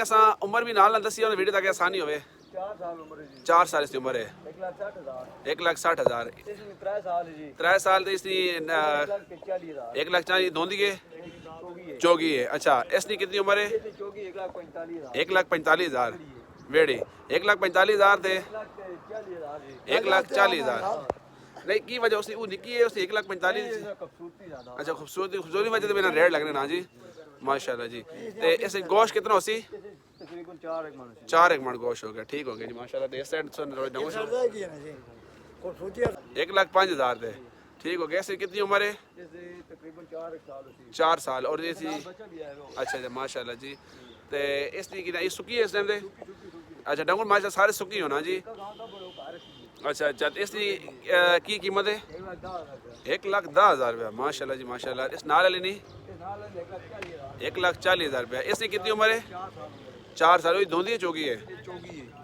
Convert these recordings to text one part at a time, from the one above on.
असां उम्र भी नाल दसी वञे वीडियो ताकि आसानी होवे। 4 साल उम्र है जी। 4 साल इसकी उम्र है। 1,60,000 1,60,000 इसमें 3 साल है जी। 3 साल तो इसकी 1,40,000 1,40,000 दोंदी के चौगी है। चौगी है। अच्छा इसकी कितनी उम्र है? इसकी चौगी 1,45,000 1,45,000 वेड़ी 1,45,000 थे 1,40,000 जी। 1,40,000 नहीं की वजह उसकी वो निकी है उसकी 1,45,000 खूबसूरती ज्यादा अच्छा खूबसूरती वजह से मेरा रेट लगने ना जी माशाल्लाह जी। तो इस गोश्त कितना होसी? तकरीबन 4 एक मन 4 एक मन गोश्त हो गया ठीक हो गया जी माशाल्लाह। तो इस साइड 1,05,000 थे ठीक हो गया। इसकी कितनी उम्र है? जैसे तकरीबन 4 एक साल होती 4 साल और ये बच्चा भी है वो। अच्छा अच्छा माशाल्लाह जी। तो इसकी की सुकी है इस टाइम से? अच्छा डंगुर माशाल्लाह सारे सुकी हो ना जी। अच्छा अच्छा तो इसकी की कीमत है? 1,10,000 रुपया माशाल्लाह जी माशाल्लाह। इस नाल वाली नहीं 1,40,000 रुपया। इसकी कितनी उम्र है? 4 साल वही धोंदी है चौकी है?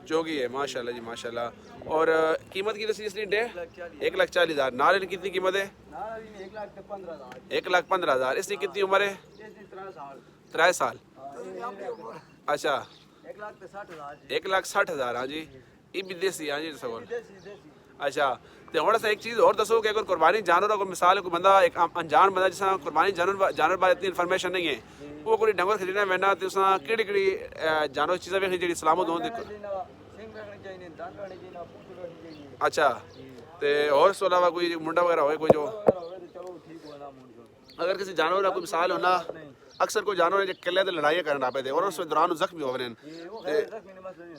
चौकी है माशाल्लाह जी माशाल्लाह। और कीमत की इसकी 1,40,000 नाल वाली कितनी कीमत है? 1,15,000 इसकी कितनी उम्र है? 3 साल अच्छा 1,60,000 हाँ जी ये भी देसी हाँ जी सवाल अच्छा। तो हम एक चीज़ और दसो कि अगर कुर्बानी जानवर को मिसाल कोई बंदा एक अनजान बंदा जिस कुर्बानी जानवर बारे इतनी इन्फॉर्मेशन नहीं है वो कोई डंगर खरीदना वैना तो उस केड़ी केड़ी जानवर चीज़ें वेखनी जी सलामत होंदी अच्छा। तो और इस अलावा कोई मुंडा वगैरह हो कोई जो अगर किसी जानवर का कोई मिसाल होना अक्सर कोई जानवर है जो किले तो लड़ाइयाँ करना पे थे और उस दौरान जख्मी हो रहे हैं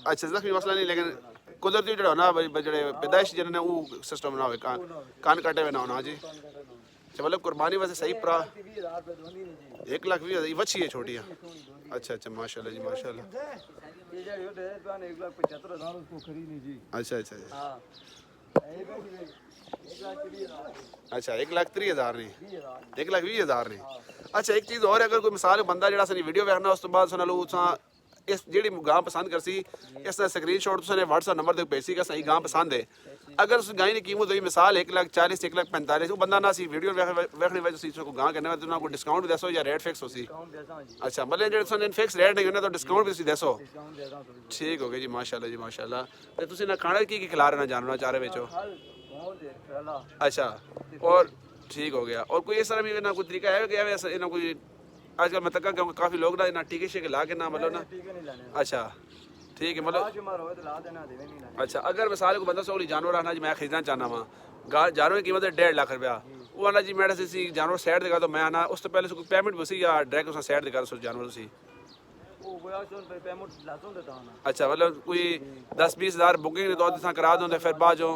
अच्छा जख्मी मसला नहीं लेकिन कुदरती जो ना जड़े पैदाइश जिन्हें वो सिस्टम ना हो कान काटे हुए ना होना जी अच्छा मतलब कुर्बानी वैसे सही प्रा 1,20,000 वच्छी है छोटी अच्छा अच्छा माशाल्लाह जी माशाल्लाह अच्छा अच्छा अच्छा 1,30,000 नहीं 1,20,000 नहीं अच्छा। एक चीज़ और अगर कोई मिसाल बंदा जरा सी वीडियो देखना उस तो बाद सुना लो इस जी गां पसंद कर सी इस स्क्रीन शॉट तुमने व्हाट्सएप नंबर तक भेजी सही गां पसंद है अगर उस गाय की कीमत हुई मिसाल 1,40,000 1,45,000 वो बंदा ना सी वीडियो वेखने वजह को गां करने में कोई डिस्काउंट भी दसो या रेट फिक्स हो सी अच्छा मतलब जो फिक्स रेट नहीं होना तो डिस्काउंट भी दसो ठीक हो गया जी माशाल्लाह जी माशाल्लाह। तो तुम ना खाना की खिला रहे ना जानना चाह रहे बचो अच्छा और ठीक हो गया। और कोई इस तरह भी ना कोई तरीका है कि ना कोई आजकल मैं तक काफ़ी लोग ना टीके शीके ला के ना मतलब ना अच्छा ठीक है मतलब अच्छा। अगर मिसाल को बंदा सोली जानवर आना जी मैं खरीदना चाहना वहाँ जानवर की कीमत है 1.5 लाख रुपया वो आना जी मैं जानवर साइड देगा तो मैं आना उस तो पहले कोई पेमेंट भी या डायरेक्ट उस साइड देगा जानवर अच्छा मतलब कोई 10-20,000 बुकिंग तो करा दो फिर बाद जो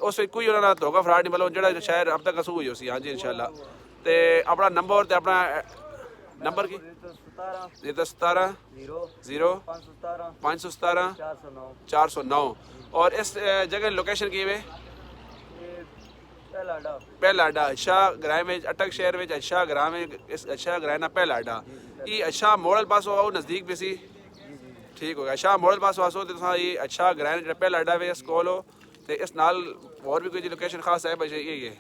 उस कोई उन्होंने धोखा फ्राड नहीं मतलब जो शहर अब तक असू हुई उसी हाँ जी इंशाल्लाह। तो अपना नंबर तो अपना नंबर की 17 0 517 409 और इस जगह लोकेशन की वे पहला अड्डा शाह ग्राम में अटक शहर में शाह ग्राम में इस शाह ग्राम ना पहला अड्डा ये अच्छा मॉडल पास हो नज़दीक भी सी ठीक हो गया शाह मॉडल पास वास हो तो ये अच्छा ग्राम जो पहला अड्डा वे स्कूल हो तो इस नाल और भी कोई लोकेशन खास है बस यही है।